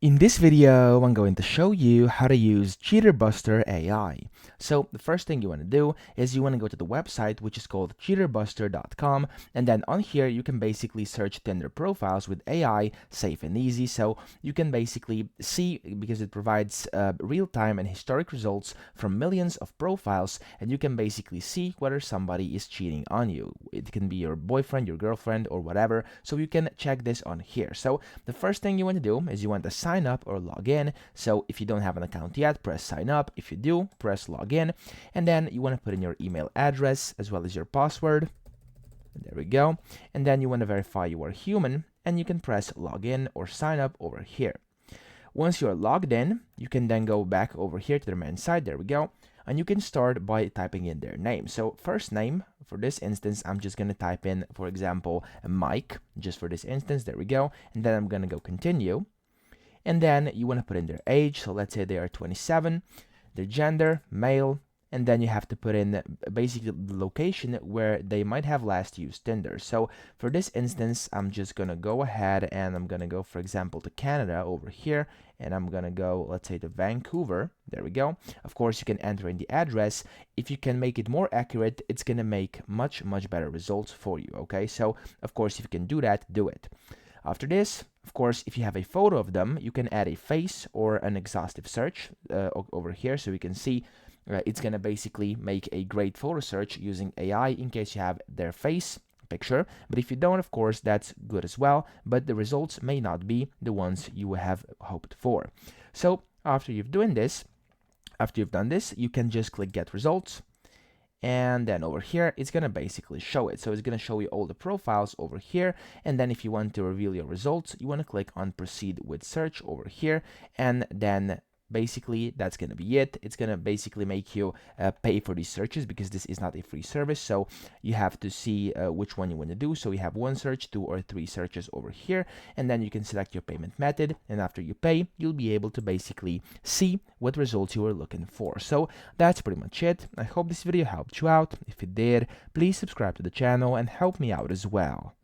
In this video, I'm going to show you how to use Cheaterbuster AI. So the first thing you want to do is you want to go to the website, which is called cheaterbuster.com, and then on here you can basically search Tinder profiles with AI, safe and easy. So you can basically see, because it provides real-time and historic results from millions of profiles, and you can basically see whether somebody is cheating on you. It can be your boyfriend, your girlfriend, or whatever. So you can check this on here. So the first thing you want to do is you want to sign up or log in. So if you don't have an account yet, press sign up. If you do, press log in, and then you want to put in your email address as well as your password. There we go. And then you want to verify you are human, and you can press log in or sign up over here. Once you're logged in, you can then go back over here to the main side. There we go. And you can start by typing in their name. So first name, for this instance, I'm just going to type in, for example, Mike, just for this instance. There we go. And then I'm going to go continue. And then you want to put in their age. So let's say they are 27, their gender, male, and then you have to put in basically the location where they might have last used Tinder. So for this instance, I'm just going to go ahead and I'm going to go, for example, to Canada over here, and I'm going to go, let's say, to Vancouver. There we go. Of course, you can enter in the address. If you can make it more accurate, it's going to make much better results for you, okay? So, of course, if you can do that, do it. After this, of course, if you have a photo of them, you can add a face or an exhaustive search over here, so you can see it's going to basically make a great photo search using AI in case you have their face picture. But if you don't, of course, that's good as well, but the results may not be the ones you have hoped for. So after you've done this, you can just click get results. And then over here, it's going to basically show it. So it's going to show you all the profiles over here. And then if you want to reveal your results, you want to click on proceed with search over here. And then basically that's going to be it. It's going to basically make you pay for these searches, because this is not a free service. So you have to see which one you want to do. So you have one search, 2 or 3 searches over here, and then you can select your payment method. And after you pay, you'll be able to basically see what results you were looking for. So that's pretty much it. I hope this video helped you out. If it did, please subscribe to the channel and help me out as well.